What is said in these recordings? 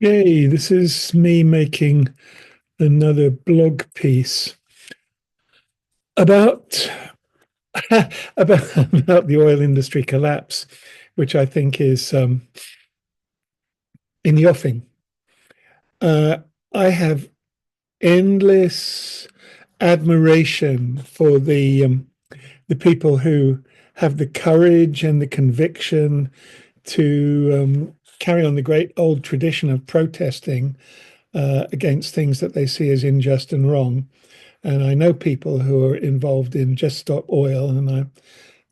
Hey, this is me making another blog piece about about the oil industry collapse, which I think is in the offing. Uh, I have endless admiration for the people who have the courage and the conviction to carry on the great old tradition of protesting against things that they see as unjust and wrong. And I know people who are involved in Just Stop Oil, and I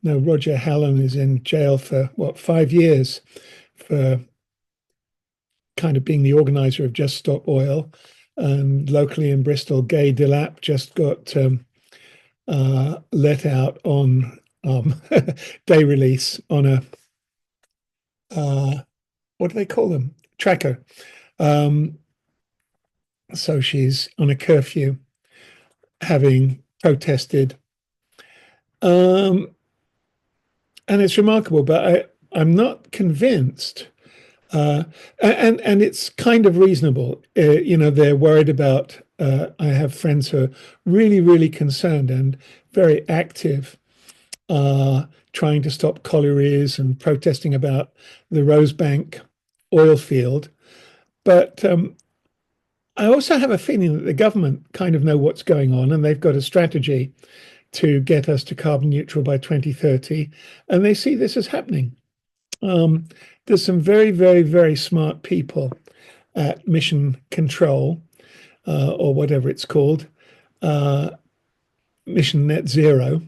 know Roger Hallam is in jail for what, 5 years for kind of being the organizer of Just Stop Oil. And locally in Bristol, Gay Delap just got let out on day release on a what do they call them? Tracker. Um, so she's on a curfew, having protested. Um, and it's remarkable, but I'm not convinced. And it's kind of reasonable. They're worried about. I have friends who are really, really concerned and very active, trying to stop collieries and protesting about the Rosebank oil field. But I also have a feeling that the government kind of know what's going on, and they've got a strategy to get us to carbon neutral by 2030, and they see this as happening. There's some very, very, very smart people at Mission Control, or whatever it's called, uh, Mission Net Zero.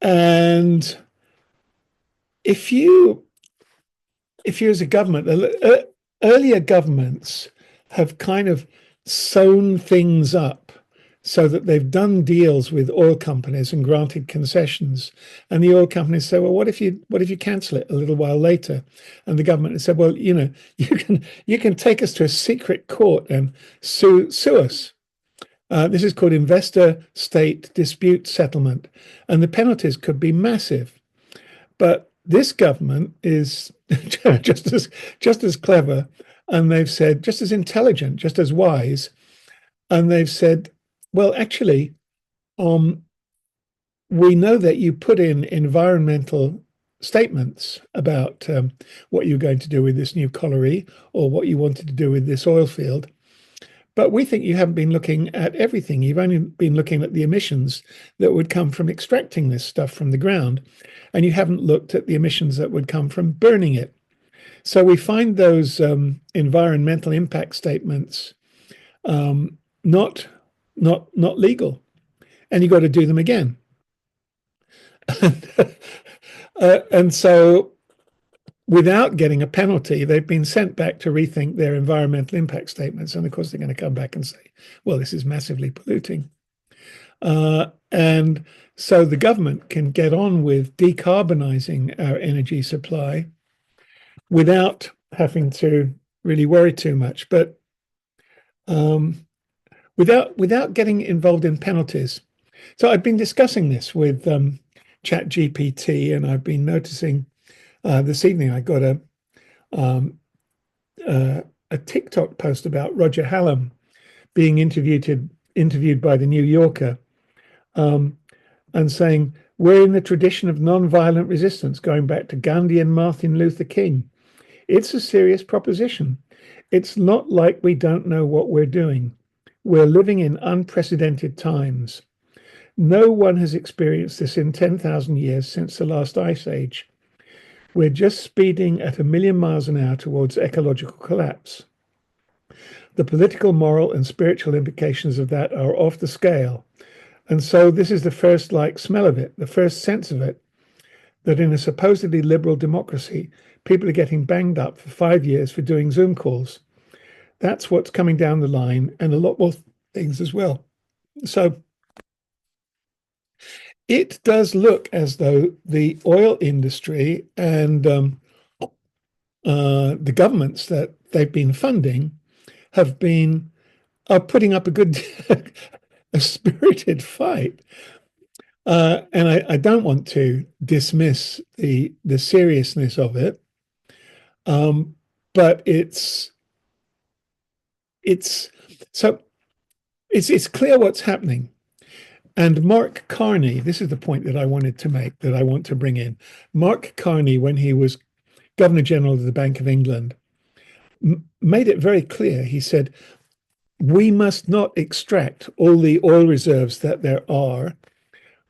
And if you, if you as a government, earlier governments have kind of sewn things up so that they've done deals with oil companies and granted concessions. And the oil companies say, well, what if you cancel it a little while later? And the government has said, well, you can take us to a secret court and sue us. This is called investor state dispute settlement, and the penalties could be massive. But this government is just as clever, and they've said just as intelligent, just as wise, and they've said, well, actually, we know that you put in environmental statements about what you're going to do with this new colliery or what you wanted to do with this oil field. But we think you haven't been looking at everything. You've only been looking at the emissions that would come from extracting this stuff from the ground, and you haven't looked at the emissions that would come from burning it. So we find those environmental impact statements not legal, and you've got to do them again. And so without getting a penalty, they've been sent back to rethink their environmental impact statements. And of course, they're going to come back and say, well, this is massively polluting. And so the government can get on with decarbonizing our energy supply without having to really worry too much, but without getting involved in penalties. So I've been discussing this with ChatGPT, and I've been noticing this evening I got a TikTok post about Roger Hallam being interviewed by the New Yorker, and saying, we're in the tradition of non-violent resistance going back to Gandhi and Martin Luther King. It's a serious proposition. It's not like we don't know what we're doing. We're living in unprecedented times. No one has experienced this in 10,000 years since the last ice age. We're just speeding at 1,000,000 miles an hour towards ecological collapse. The political, moral, and spiritual implications of that are off the scale. And so this is the first smell of it, the first sense of it, that in a supposedly liberal democracy, people are getting banged up for 5 years for doing Zoom calls. That's what's coming down the line, and a lot more things as well. So it does look as though the oil industry and the governments that they've been funding are putting up a good, a spirited fight. And I don't want to dismiss the seriousness of it. Um, but it's so it's clear what's happening. And Mark Carney, this is the point that I wanted to make, that I want to bring in. Mark Carney, when he was Governor General of the Bank of England, made it very clear. He said, we must not extract all the oil reserves that there are,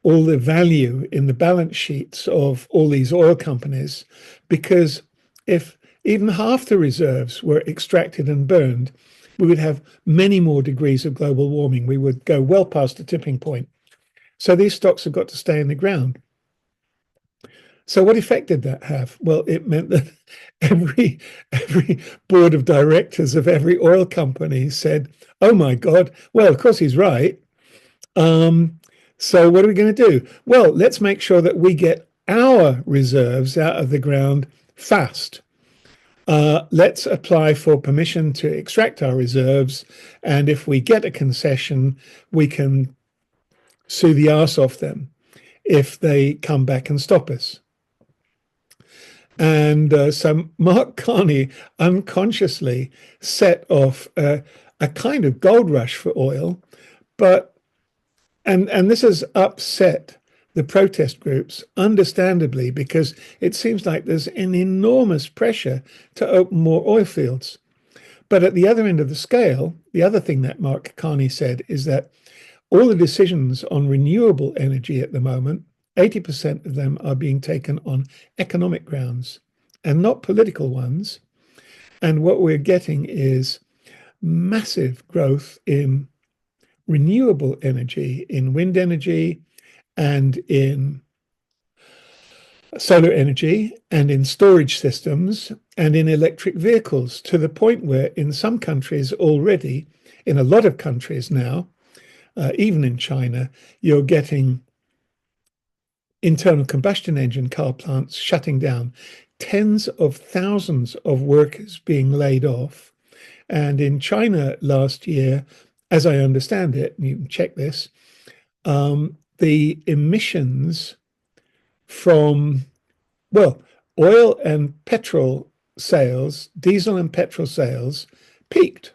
all the value in the balance sheets of all these oil companies, because if even half the reserves were extracted and burned, we would have many more degrees of global warming. We would go well past the tipping point. So these stocks have got to stay in the ground. So what effect did that have? Well, it meant that every board of directors of every oil company said, "Oh my God! Well, of course he's right. So what are we going to do? Well, let's make sure that we get our reserves out of the ground fast. Let's apply for permission to extract our reserves, and if we get a concession, we can sue the arse off them if they come back and stop us." And so Mark Carney unconsciously set off a kind of gold rush for oil, but and this has upset the protest groups, understandably, because it seems like there's an enormous pressure to open more oil fields. But at the other end of the scale, the other thing that Mark Carney said is that all the decisions on renewable energy at the moment, 80% of them are being taken on economic grounds and not political ones. And what we're getting is massive growth in renewable energy, in wind energy, and in solar energy, and in storage systems, and in electric vehicles, to the point where in some countries already, in a lot of countries now, even in China, you're getting internal combustion engine car plants shutting down, tens of thousands of workers being laid off. And in China last year, as I understand it, and you can check this, the emissions from, well, oil and petrol sales, diesel and petrol sales peaked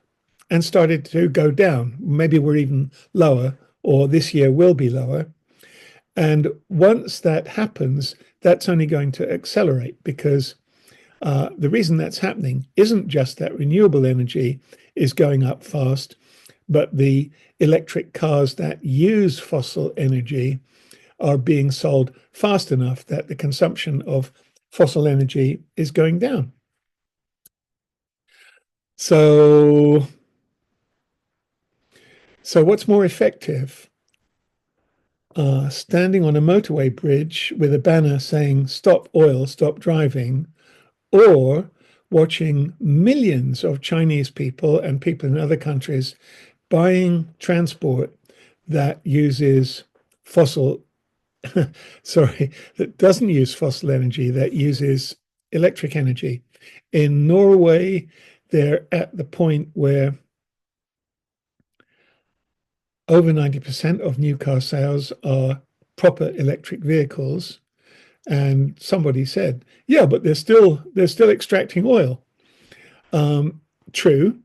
and started to go down. Maybe we're even lower, or this year will be lower. And once that happens, that's only going to accelerate, because the reason that's happening isn't just that renewable energy is going up fast, but the electric cars that use fossil energy are being sold fast enough that the consumption of fossil energy is going down. So what's more effective? Standing on a motorway bridge with a banner saying "Stop oil, stop driving," or watching millions of Chinese people and people in other countries buying transport that uses fossil, sorry, that doesn't use fossil energy, that uses electric energy. In Norway, they're at the point where over 90% of new car sales are proper electric vehicles. And somebody said, yeah, but they're still extracting oil. True,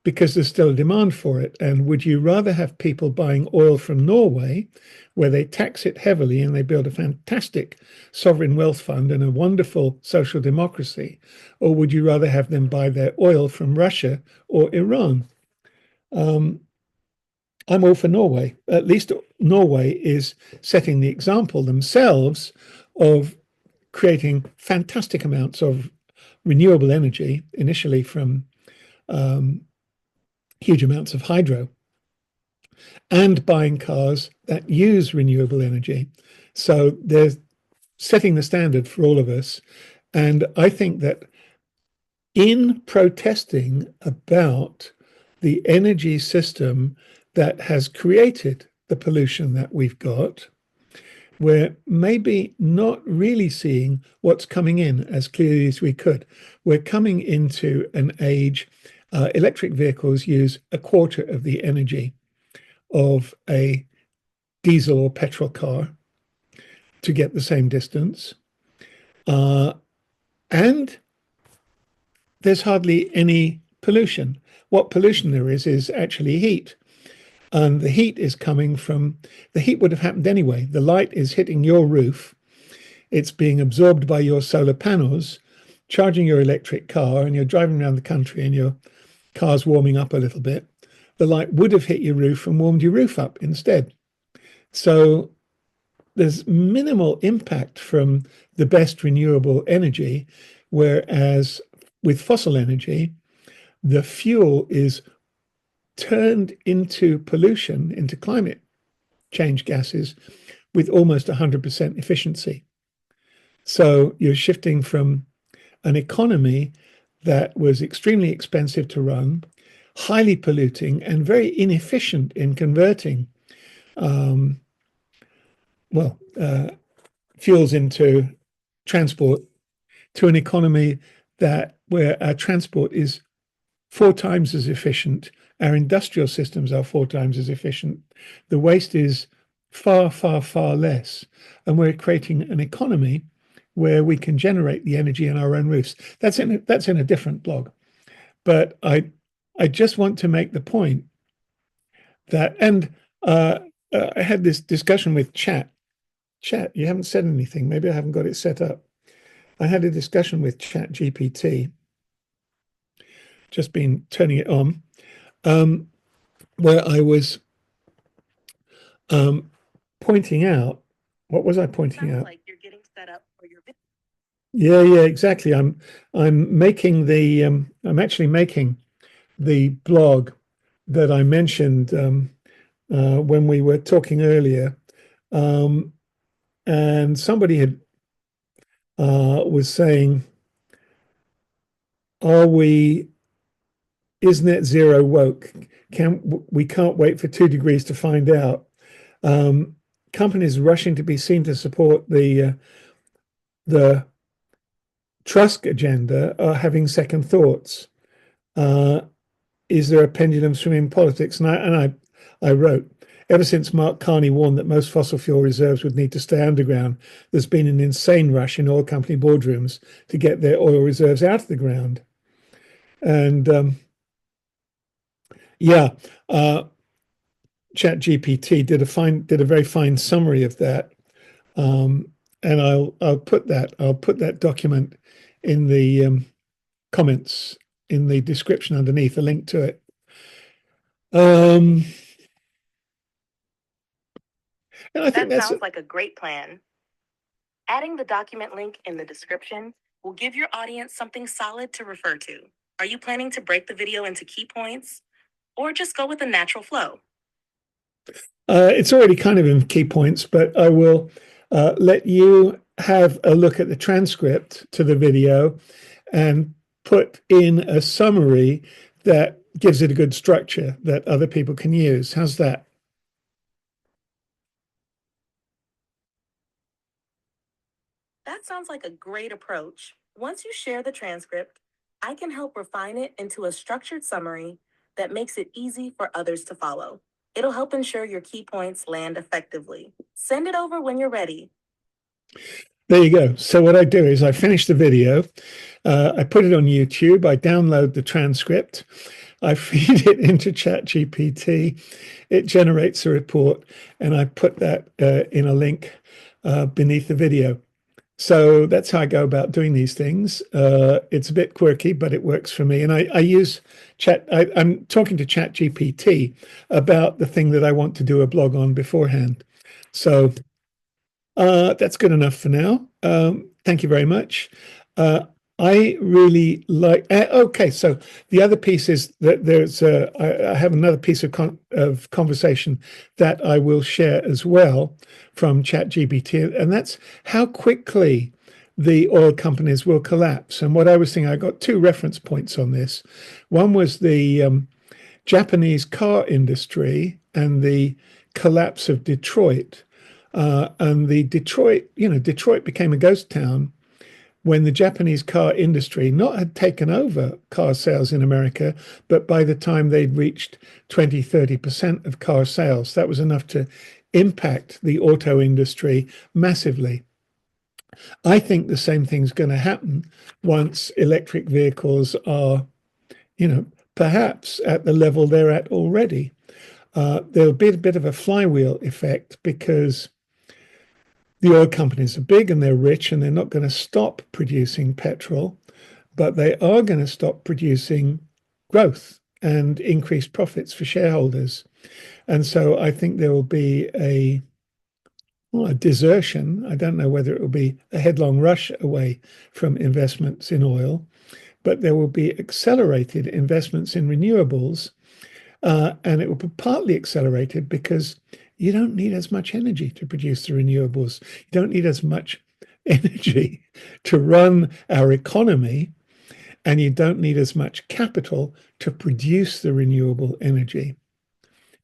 because there's still a demand for it. And would you rather have people buying oil from Norway, where they tax it heavily and they build a fantastic sovereign wealth fund and a wonderful social democracy, or would you rather have them buy their oil from Russia or Iran? I'm all for Norway. At least Norway is setting the example themselves of creating fantastic amounts of renewable energy, initially from huge amounts of hydro, and buying cars that use renewable energy. So they're setting the standard for all of us. And I think that in protesting about the energy system that has created the pollution that we've got, we're maybe not really seeing what's coming in as clearly as we could. We're coming into an age, electric vehicles use a quarter of the energy of a diesel or petrol car to get the same distance. And there's hardly any pollution. What pollution there is actually heat. And the heat is coming from, the heat would have happened anyway. The light is hitting your roof. It's being absorbed by your solar panels, charging your electric car, and you're driving around the country and your car's warming up a little bit. The light would have hit your roof and warmed your roof up instead. So there's minimal impact from the best renewable energy, whereas with fossil energy, the fuel is turned into pollution, into climate change gases with almost 100% efficiency. So you're shifting from an economy that was extremely expensive to run, highly polluting, and very inefficient in converting fuels into transport, to an economy that where our transport is 4 times as efficient, our industrial systems are 4 times as efficient. The waste is far, far, far less, and we're creating an economy where we can generate the energy in our own roofs. That's in a different blog, but I just want to make the point that, and I had this discussion with Chat. Chat, you haven't said anything. Maybe I haven't got it set up. I had a discussion with Chat GPT, just been turning it on, where I was pointing out, what was I pointing out? Like you're getting set up for your Yeah, exactly. I'm making the I'm actually making the blog that I mentioned when we were talking earlier, and somebody had was saying, is net zero woke? We can't wait for 2 degrees to find out. Companies rushing to be seen to support the Trusk agenda are having second thoughts. Is there a pendulum swing in politics? And I wrote, ever since Mark Carney warned that most fossil fuel reserves would need to stay underground, there's been an insane rush in oil company boardrooms to get their oil reserves out of the ground. And ChatGPT did a very fine summary of that, and I'll put that document in the comments in the description underneath, a link to it. And I think that sounds like a great plan. Adding the document link in the description will give your audience something solid to refer to. Are you planning to break the video into key points or just go with a natural flow? It's already kind of in key points, but I will let you have a look at the transcript to the video and put in a summary that gives it a good structure that other people can use. How's that? That sounds like a great approach. Once you share the transcript, I can help refine it into a structured summary that makes it easy for others to follow. It'll help ensure your key points land effectively. Send it over when you're ready. There you go. So what I do is I finish the video, I put it on YouTube, I download the transcript, I feed it into ChatGPT, it generates a report, and I put that in a link beneath the video. So that's how I go about doing these things. It's a bit quirky, but it works for me. And I use I'm talking to ChatGPT about the thing that I want to do a blog on beforehand. So that's good enough for now. Thank you very much. I really like. Okay, so the other piece is that I have another piece of conversation that I will share as well from ChatGPT, and that's how quickly the oil companies will collapse. And what I was thinking, I got 2 reference points on this. One was the Japanese car industry and the collapse of Detroit. And Detroit became a ghost town when the Japanese car industry not had taken over car sales in America, but by the time they'd reached 20-30% of car sales, that was enough to impact the auto industry massively. I think the same thing's going to happen once electric vehicles are, perhaps at the level they're at already. There'll be a bit of a flywheel effect because the oil companies are big and they're rich and they're not going to stop producing petrol, but they are going to stop producing growth and increased profits for shareholders. And so I think there will be a desertion. I don't know whether it will be a headlong rush away from investments in oil, but there will be accelerated investments in renewables. And it will be partly accelerated because you don't need as much energy to produce the renewables. You don't need as much energy to run our economy, and you don't need as much capital to produce the renewable energy,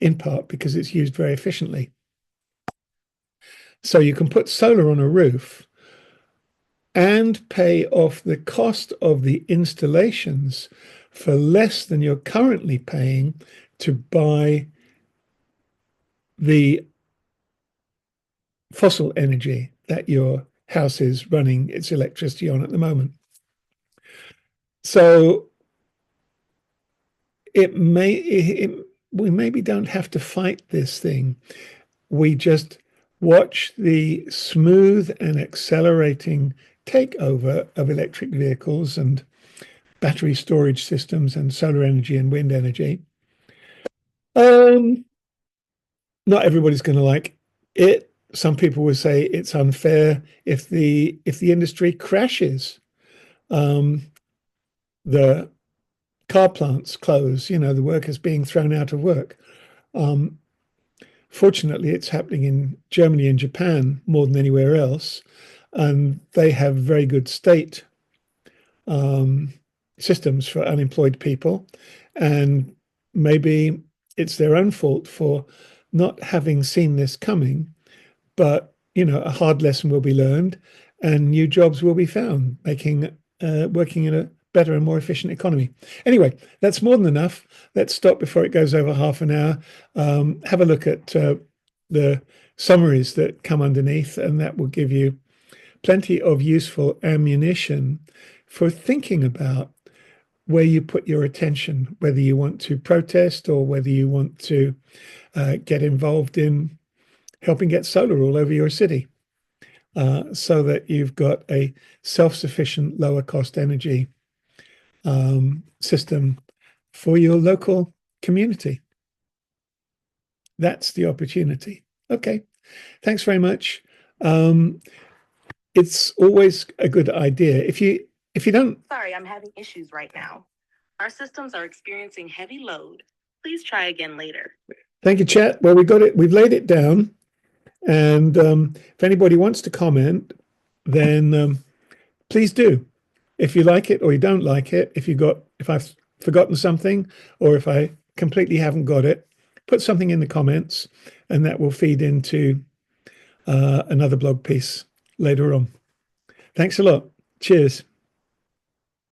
in part because it's used very efficiently. So you can put solar on a roof and pay off the cost of the installations for less than you're currently paying to buy the fossil energy that your house is running its electricity on at the moment. So we maybe don't have to fight this thing. We just watch the smooth and accelerating takeover of electric vehicles and battery storage systems and solar energy and wind energy. Not everybody's going to like it. Some people will say it's unfair if the industry crashes. The car plants close, the workers being thrown out of work. Fortunately, it's happening in Germany and Japan more than anywhere else, and they have very good state systems for unemployed people, and maybe it's their own fault for not having seen this coming. But a hard lesson will be learned, and new jobs will be found, making working in a better and more efficient economy. Anyway, that's more than enough. Let's stop before it goes over half an hour. Have a look at the summaries that come underneath, and that will give you plenty of useful ammunition for thinking about where you put your attention, whether you want to protest or whether you want to get involved in helping get solar all over your city, so that you've got a self-sufficient, lower cost energy system for your local community. That's the opportunity. Okay, thanks very much. It's always a good idea. If you don't. Sorry, I'm having issues right now. Our systems are experiencing heavy load. Please try again later. Thank you, chat. Well, we got it. We've laid it down. And if anybody wants to comment, then please do. If you like it or you don't like it, if I've forgotten something or if I completely haven't got it, put something in the comments, and that will feed into another blog piece later on. Thanks a lot. Cheers.